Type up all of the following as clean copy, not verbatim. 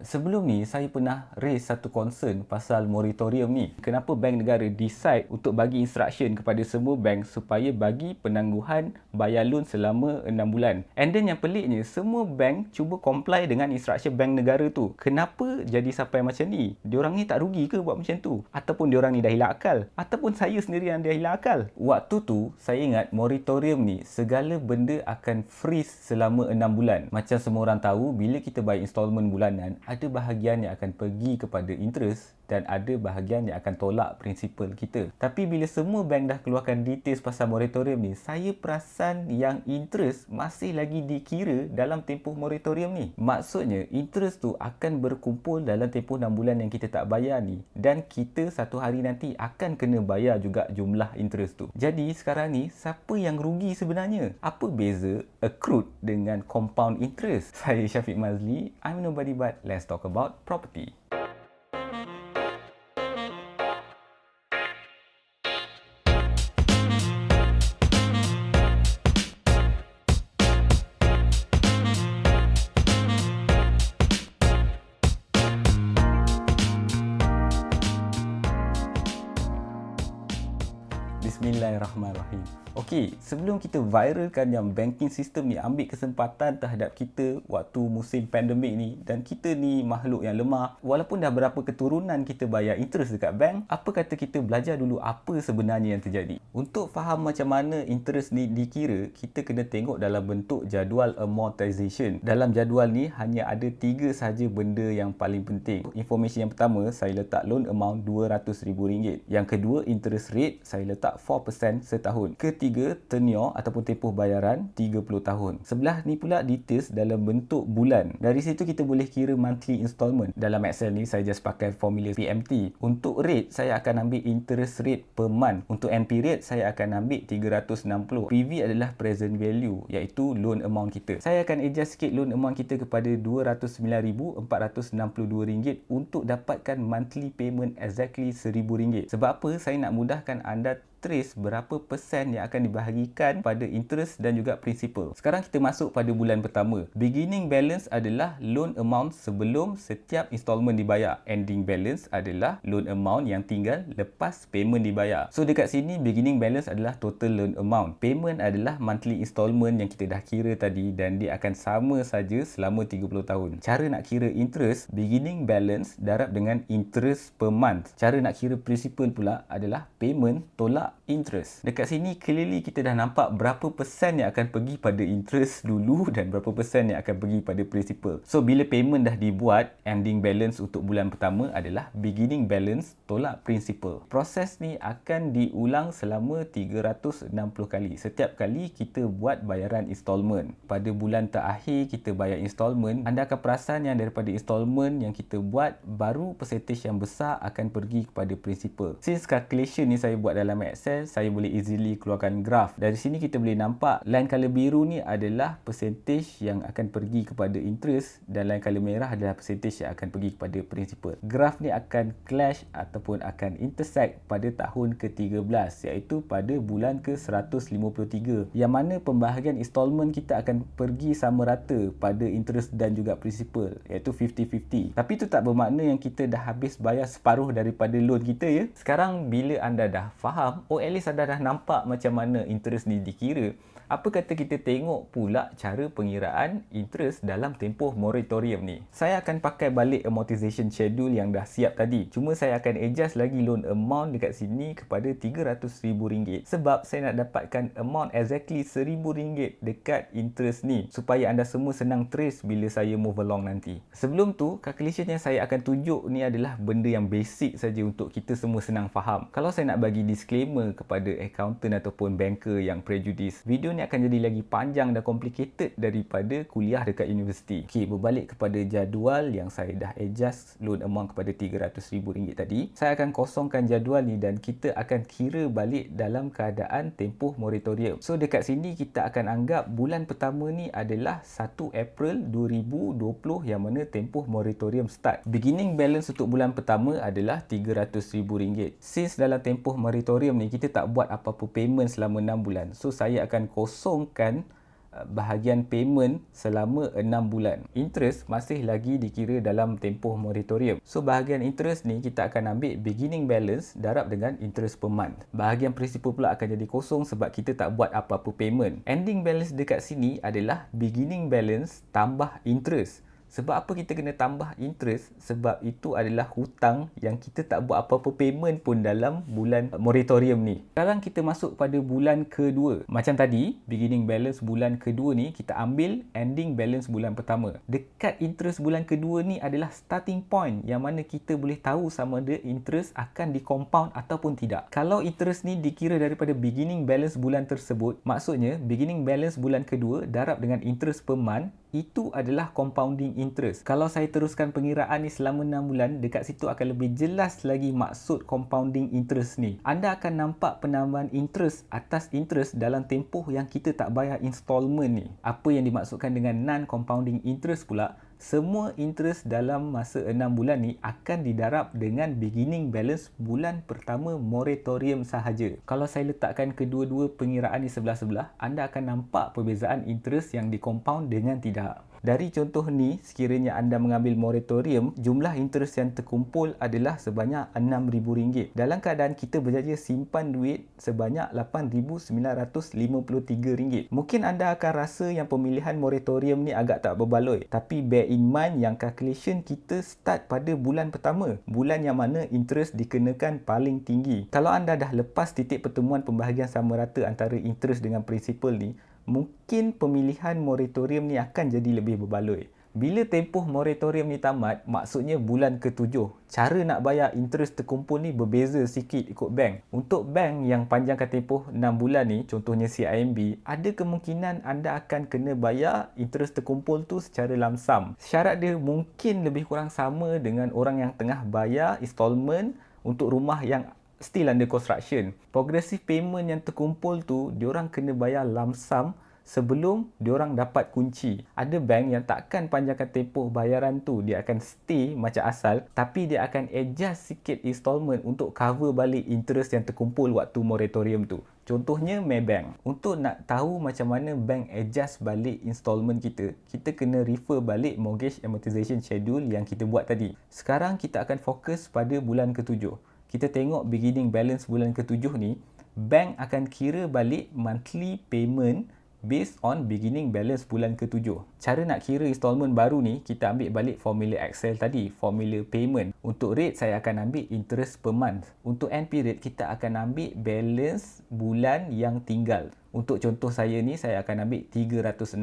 Sebelum ni, saya pernah raise satu concern pasal moratorium ni. Kenapa bank negara decide untuk bagi instruction kepada semua bank supaya bagi penangguhan bayar loan selama 6 bulan. And then yang peliknya, semua bank cuba comply dengan instruction bank negara tu. Kenapa jadi sampai macam ni? Diorang ni tak rugi ke buat macam tu? Ataupun diorang ni dah hilang akal? Ataupun saya sendiri yang dah hilang akal? Waktu tu, saya ingat moratorium ni, segala benda akan freeze selama 6 bulan. Macam semua orang tahu, bila kita bayar installment bulanan, ada bahagian yang akan pergi kepada interest dan ada bahagian yang akan tolak prinsipal kita. Tapi bila semua bank dah keluarkan details pasal moratorium ni, saya perasan yang interest masih lagi dikira dalam tempoh moratorium ni. Maksudnya, interest tu akan berkumpul dalam tempoh 6 bulan yang kita tak bayar ni, dan kita satu hari nanti akan kena bayar juga jumlah interest tu. Jadi sekarang ni, siapa yang rugi sebenarnya? Apa beza accrued dengan compound interest? Saya Syafiq Mazli, I'm nobody but let's talk about property. Bismillahirrahmanirrahim. Okey, sebelum kita viralkan yang banking system ni ambil kesempatan terhadap kita waktu musim pandemik ni, dan kita ni makhluk yang lemah, walaupun dah berapa keturunan kita bayar interest dekat bank, apa kata kita belajar dulu apa sebenarnya yang terjadi. Untuk faham macam mana interest ni dikira, kita kena tengok dalam bentuk jadual amortization. Dalam jadual ni hanya ada 3 sahaja benda yang paling penting. Information yang pertama, saya letak loan amount RM200,000. Yang kedua, interest rate, saya letak 4% setahun. Ketiga, tenure ataupun tempoh bayaran 30 tahun. Sebelah ni pula details dalam bentuk bulan. Dari situ kita boleh kira monthly installment. Dalam Excel ni saya just pakai formula PMT. Untuk rate, saya akan ambil interest rate per month. Untuk NP rate, saya akan ambil 360. PV adalah present value, iaitu loan amount kita. Saya akan adjust sikit loan amount kita kepada RM209,462 untuk dapatkan monthly payment exactly RM1,000. Sebab apa? Saya nak mudahkan anda trace berapa persen yang akan dibahagikan pada interest dan juga principal. Sekarang kita masuk pada bulan pertama. Beginning balance adalah loan amount sebelum setiap installment dibayar. Ending balance adalah loan amount yang tinggal lepas payment dibayar. So dekat sini beginning balance adalah total loan amount. Payment adalah monthly installment yang kita dah kira tadi, dan dia akan sama saja selama 30 tahun. Cara nak kira interest, beginning balance darab dengan interest per month. Cara nak kira principal pula adalah payment tolak interest. Dekat sini clearly kita dah nampak berapa persen yang akan pergi pada interest dulu dan berapa persen yang akan pergi pada principal. So bila payment dah dibuat, ending balance untuk bulan pertama adalah beginning balance tolak principal. Proses ni akan diulang selama 360 kali. Setiap kali kita buat bayaran installment. Pada bulan terakhir kita bayar installment, anda akan perasan yang daripada installment yang kita buat, baru percentage yang besar akan pergi kepada principal. Since calculation ni saya buat dalam Excel, saya boleh easily keluarkan graph. Dari sini kita boleh nampak line color biru ni adalah percentage yang akan pergi kepada interest, dan line color merah adalah percentage yang akan pergi kepada principal. Graph ni akan clash ataupun akan intersect pada tahun ke-13, iaitu pada bulan ke-153, yang mana pembahagian installment kita akan pergi sama rata pada interest dan juga principal, iaitu 50-50. Tapi itu tak bermakna yang kita dah habis bayar separuh daripada loan kita ya. Sekarang bila anda dah faham, at least anda dah nampak macam mana interest ni dikira, apa kata kita tengok pula cara pengiraan interest dalam tempoh moratorium ni. Saya akan pakai balik amortization schedule yang dah siap tadi. Cuma saya akan adjust lagi loan amount dekat sini kepada RM300,000 sebab saya nak dapatkan amount exactly RM1,000 dekat interest ni, supaya anda semua senang trace bila saya move along nanti. Sebelum tu, calculation yang saya akan tunjuk ni adalah benda yang basic saja untuk kita semua senang faham. Kalau saya nak bagi disclaimer kepada accountant ataupun banker yang prejudice, video ni akan jadi lagi panjang dan complicated daripada kuliah dekat universiti. Okey, berbalik kepada jadual yang saya dah adjust loan amount kepada RM300,000 tadi. Saya akan kosongkan jadual ni dan kita akan kira balik dalam keadaan tempoh moratorium. So dekat sini kita akan anggap bulan pertama ni adalah 1 April 2020, yang mana tempoh moratorium start. Beginning balance untuk bulan pertama adalah RM300,000. Since dalam tempoh moratorium ni kita tak buat apa-apa payment selama 6 bulan, so saya akan kosongkan bahagian payment selama 6 bulan. Interest masih lagi dikira dalam tempoh moratorium. So bahagian interest ni kita akan ambil beginning balance darab dengan interest per month. Bahagian principal pula akan jadi kosong sebab kita tak buat apa-apa payment. Ending balance dekat sini adalah beginning balance tambah interest. Sebab apa kita kena tambah interest? Sebab itu adalah hutang yang kita tak buat apa-apa payment pun dalam bulan moratorium ni. Sekarang kita masuk pada bulan kedua. Macam tadi, beginning balance bulan kedua ni kita ambil ending balance bulan pertama. Dekat interest bulan kedua ni adalah starting point yang mana kita boleh tahu sama ada interest akan di-compound ataupun tidak. Kalau interest ni dikira daripada beginning balance bulan tersebut, maksudnya beginning balance bulan kedua darab dengan interest per month, itu adalah compounding interest. Kalau saya teruskan pengiraan ni selama 6 bulan, dekat situ akan lebih jelas lagi maksud compounding interest ni. Anda akan nampak penambahan interest atas interest dalam tempoh yang kita tak bayar installment ni. Apa yang dimaksudkan dengan non-compounding interest pula? Semua interest dalam masa 6 bulan ni akan didarab dengan beginning balance bulan pertama moratorium sahaja. Kalau saya letakkan kedua-dua pengiraan di sebelah-sebelah, anda akan nampak perbezaan interest yang di-compound dengan tidak. Dari contoh ni, sekiranya anda mengambil moratorium, jumlah interest yang terkumpul adalah sebanyak RM6,000. Dalam keadaan kita berjaya simpan duit sebanyak RM8,953. Mungkin anda akan rasa yang pemilihan moratorium ni agak tak berbaloi. Tapi bear in mind yang calculation kita start pada bulan pertama. Bulan yang mana interest dikenakan paling tinggi. Kalau anda dah lepas titik pertemuan pembahagian sama rata antara interest dengan principal ni, mungkin pemilihan moratorium ni akan jadi lebih berbaloi. Bila tempoh moratorium ni tamat, maksudnya bulan ke-7. Cara nak bayar interest terkumpul ni berbeza sikit ikut bank. Untuk bank yang panjangkan tempoh 6 bulan ni, contohnya CIMB, ada kemungkinan anda akan kena bayar interest terkumpul tu secara lump sum. Syarat dia mungkin lebih kurang sama dengan orang yang tengah bayar installment untuk rumah yang still under construction. Progressive payment yang terkumpul tu, diorang kena bayar lump sum sebelum diorang dapat kunci. Ada bank yang takkan panjangkan tempoh bayaran tu, dia akan stay macam asal, tapi dia akan adjust sikit installment untuk cover balik interest yang terkumpul waktu moratorium tu. Contohnya Maybank. Untuk nak tahu macam mana bank adjust balik installment kita, kita kena refer balik mortgage amortization schedule yang kita buat tadi. Sekarang kita akan fokus pada bulan ke-7. Kita tengok beginning balance bulan ke-7 ni, bank akan kira balik monthly payment based on beginning balance bulan ke-7. Cara nak kira installment baru ni, kita ambil balik formula Excel tadi, formula payment. Untuk rate, saya akan ambil interest per month. Untuk end period, kita akan ambil balance bulan yang tinggal. Untuk contoh saya ni, saya akan ambil 360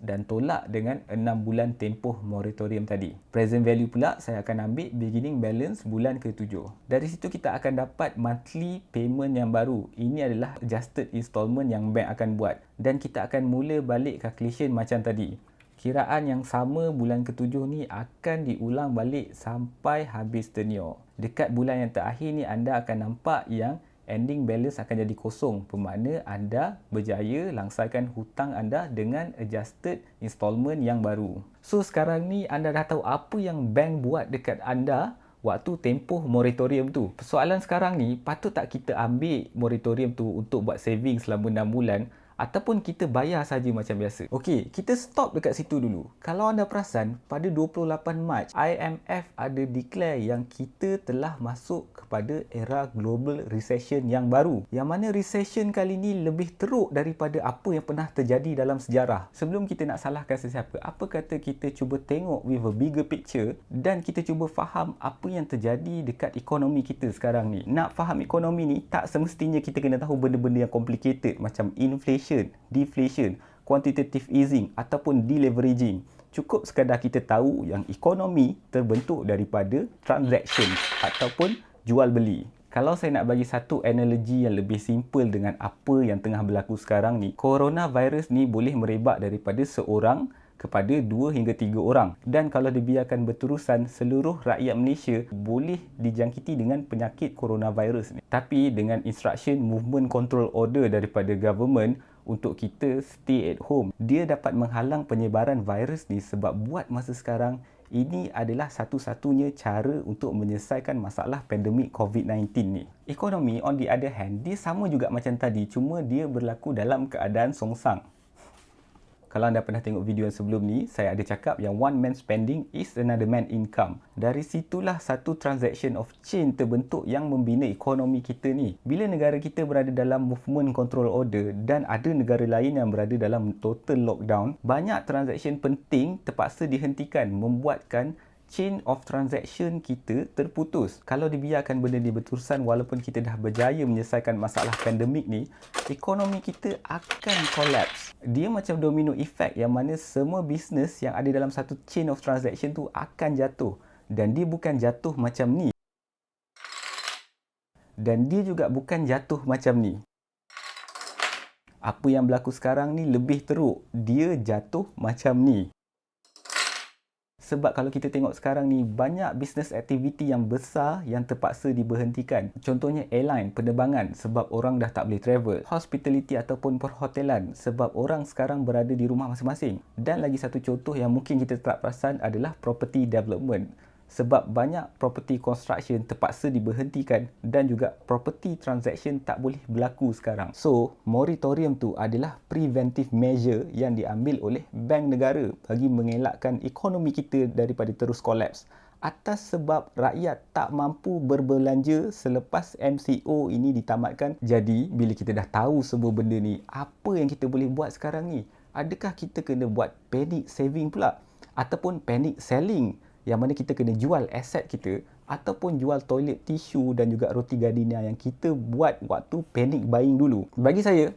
dan tolak dengan 6 bulan tempoh moratorium tadi. Present value pula, saya akan ambil beginning balance bulan ke-7. Dari situ kita akan dapat monthly payment yang baru. Ini adalah adjusted installment yang bank akan buat. Dan kita akan mula balik calculation macam tadi. Kiraan yang sama bulan ke-7 ni akan diulang balik sampai habis tenure. Dekat bulan yang terakhir ni, anda akan nampak yang ending balance akan jadi kosong, bermakna anda berjaya langsaikan hutang anda dengan adjusted installment yang baru. So sekarang ni anda dah tahu apa yang bank buat dekat anda waktu tempoh moratorium tu. Persoalan sekarang ni, patut tak kita ambil moratorium tu untuk buat saving selama 6 bulan ataupun kita bayar saja macam biasa? Okey, kita stop dekat situ dulu. Kalau anda perasan, pada 28 Mac, IMF ada declare yang kita telah masuk kepada era global recession yang baru. Yang mana recession kali ni lebih teruk daripada apa yang pernah terjadi dalam sejarah. Sebelum kita nak salahkan sesiapa, apa kata kita cuba tengok with a bigger picture dan kita cuba faham apa yang terjadi dekat ekonomi kita sekarang ni. Nak faham ekonomi ni, tak semestinya kita kena tahu benda-benda yang complicated macam inflation, deflation, quantitative easing ataupun deleveraging. Cukup sekadar kita tahu yang ekonomi terbentuk daripada transaction ataupun jual beli. Kalau saya nak bagi satu analogi yang lebih simple dengan apa yang tengah berlaku sekarang ni, coronavirus ni boleh merebak daripada seorang kepada 2 hingga 3 orang. Dan kalau dibiarkan berterusan, seluruh rakyat Malaysia boleh dijangkiti dengan penyakit coronavirus ni. Tapi dengan instruction movement control order daripada government untuk kita stay at home, dia dapat menghalang penyebaran virus ni sebab buat masa sekarang, ini adalah satu-satunya cara untuk menyelesaikan masalah pandemik COVID-19 ni. Ekonomi on the other hand, dia sama juga macam tadi, cuma dia berlaku dalam keadaan songsang. Kalau anda pernah tengok video yang sebelum ni, saya ada cakap yang one man spending is another man income. Dari situlah satu transaction of chain terbentuk yang membina ekonomi kita ni. Bila negara kita berada dalam movement control order dan ada negara lain yang berada dalam total lockdown, banyak transaction penting terpaksa dihentikan, membuatkan chain of transaction kita terputus. Kalau dibiarkan benda ni berterusan walaupun kita dah berjaya menyelesaikan masalah pandemik ni, ekonomi kita akan collapse. Dia macam domino effect yang mana semua bisnes yang ada dalam satu chain of transaction tu akan jatuh. Dan dia bukan jatuh macam ni. Dan dia juga bukan jatuh macam ni. Apa yang berlaku sekarang ni lebih teruk. Dia jatuh macam ni. Sebab kalau kita tengok sekarang ni, banyak business activity yang besar yang terpaksa diberhentikan. Contohnya airline, penerbangan sebab orang dah tak boleh travel. Hospitality ataupun perhotelan sebab orang sekarang berada di rumah masing-masing. Dan lagi satu contoh yang mungkin kita tak perasan adalah property development. Sebab banyak property construction terpaksa diberhentikan dan juga property transaction tak boleh berlaku sekarang. So, moratorium tu adalah preventive measure yang diambil oleh bank negara bagi mengelakkan ekonomi kita daripada terus collapse. Atas sebab rakyat tak mampu berbelanja selepas MCO ini ditamatkan. Jadi, bila kita dah tahu semua benda ni, apa yang kita boleh buat sekarang ni? Adakah kita kena buat panic saving pula? Ataupun panic selling? Yang mana kita kena jual aset kita ataupun jual toilet tisu dan juga roti gardenia yang kita buat waktu panic buying dulu. Bagi saya,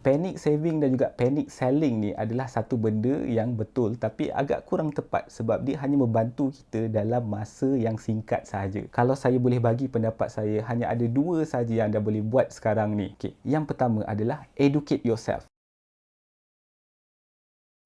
panic saving dan juga panic selling ni adalah satu benda yang betul tapi agak kurang tepat sebab dia hanya membantu kita dalam masa yang singkat sahaja. Kalau saya boleh bagi pendapat saya, hanya ada dua sahaja yang anda boleh buat sekarang ni. Okay. Yang pertama adalah educate yourself.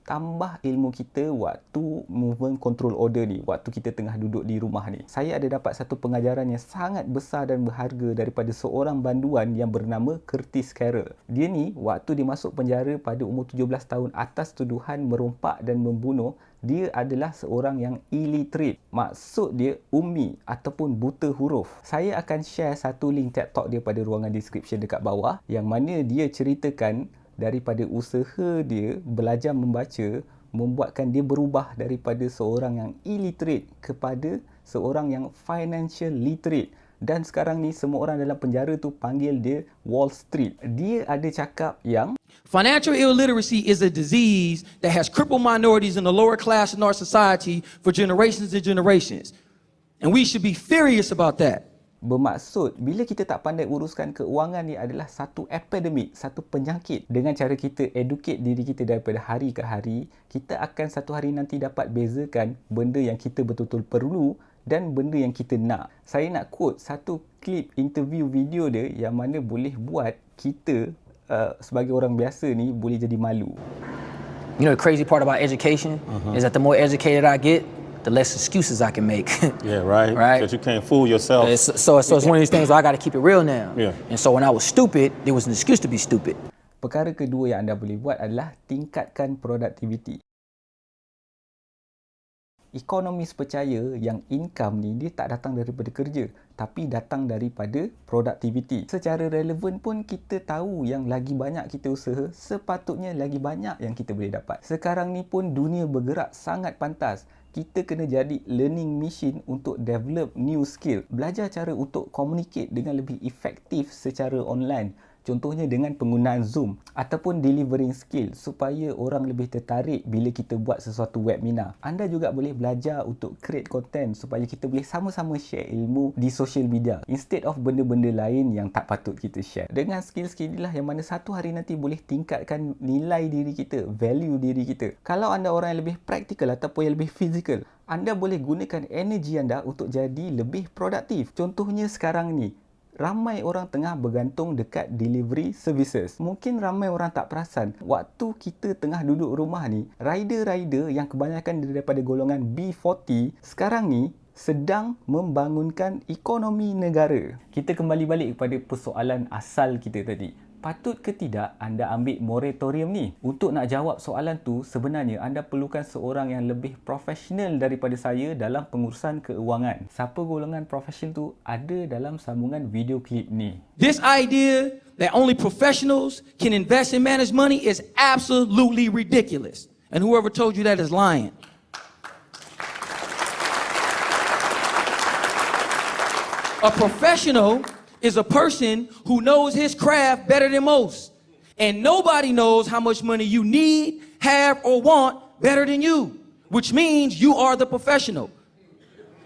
Tambah ilmu kita waktu movement control order ni, waktu kita tengah duduk di rumah ni. Saya ada dapat satu pengajaran yang sangat besar dan berharga daripada seorang banduan yang bernama Curtis Carroll. Dia ni, waktu dia masuk penjara pada umur 17 tahun atas tuduhan merompak dan membunuh, dia adalah seorang yang illiterate. Maksud dia ummi ataupun buta huruf. Saya akan share satu link TED Talk dia pada ruangan description dekat bawah yang mana dia ceritakan daripada usaha dia belajar membaca membuatkan dia berubah daripada seorang yang illiterate kepada seorang yang financial literate. Dan sekarang ni semua orang dalam penjara tu panggil dia Wall Street. Dia ada cakap yang financial illiteracy is a disease that has crippled minorities in the lower class in our society for generations and generations. And we should be furious about that. Bermaksud, bila kita tak pandai uruskan keuangan ni adalah satu epidemik, satu penyakit. Dengan cara kita educate diri kita daripada hari ke hari, kita akan satu hari nanti dapat bezakan benda yang kita betul-betul perlu dan benda yang kita nak. Saya nak quote satu klip interview video dia yang mana boleh buat kita sebagai orang biasa ni boleh jadi malu. You know the crazy part about education is that the more educated I get, the less excuses I can make. Yeah, right. Right. Because you can't fool yourself. So it's one of these things where I got to keep it real now. Yeah. And so when I was stupid, there was an excuse to be stupid. Perkara kedua yang anda boleh buat adalah tingkatkan produktiviti. Ekonomis percaya yang income ni dia tak datang daripada kerja tapi datang daripada produktiviti. Secara relevan pun kita tahu yang lagi banyak kita usaha, sepatutnya lagi banyak yang kita boleh dapat. Sekarang ni pun dunia bergerak sangat pantas. Kita kena jadi learning machine untuk develop new skill. Belajar cara untuk communicate dengan lebih efektif secara online. Contohnya dengan penggunaan Zoom ataupun delivering skill supaya orang lebih tertarik bila kita buat sesuatu webinar. Anda juga boleh belajar untuk create content supaya kita boleh sama-sama share ilmu di social media instead of benda-benda lain yang tak patut kita share. Dengan skill-skill inilah yang mana satu hari nanti boleh tingkatkan nilai diri kita, value diri kita. Kalau anda orang yang lebih praktikal ataupun yang lebih fizikal, anda boleh gunakan energi anda untuk jadi lebih produktif. Contohnya sekarang ni, ramai orang tengah bergantung dekat delivery services. Mungkin ramai orang tak perasan, waktu kita tengah duduk rumah ni, rider-rider yang kebanyakan daripada golongan B40 sekarang ni sedang membangunkan ekonomi negara. Kita kembali balik kepada persoalan asal kita tadi. patut ke tidak anda ambil moratorium ni? Untuk nak jawab soalan tu, sebenarnya anda perlukan seorang yang lebih profesional daripada saya dalam pengurusan keuangan. Siapa golongan profesional tu ada dalam sambungan video klip ni. This idea that only professionals can invest and manage money is absolutely ridiculous. And whoever told you that is lying. A professional is a person who knows his craft better than most. And nobody knows how much money you need, have, or want better than you, which means you are the professional.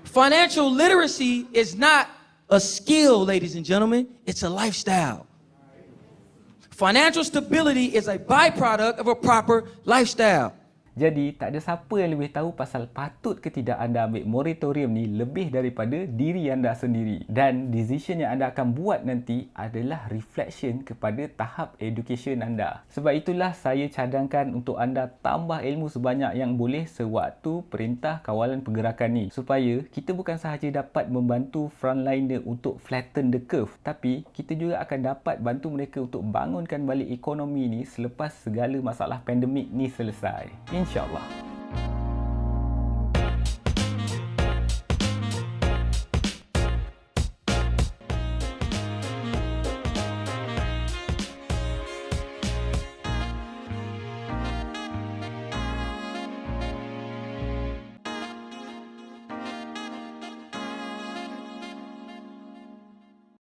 Financial literacy is not a skill, ladies and gentlemen, it's a lifestyle. Financial stability is a byproduct of a proper lifestyle. Jadi, tak ada siapa yang lebih tahu pasal patut ke tidak anda ambil moratorium ni lebih daripada diri anda sendiri. Dan decision yang anda akan buat nanti adalah reflection kepada tahap education anda. Sebab itulah saya cadangkan untuk anda tambah ilmu sebanyak yang boleh sewaktu perintah kawalan pergerakan ni. Supaya kita bukan sahaja dapat membantu frontliner untuk flatten the curve, tapi kita juga akan dapat bantu mereka untuk bangunkan balik ekonomi ni selepas segala masalah pandemik ni selesai. InsyaAllah.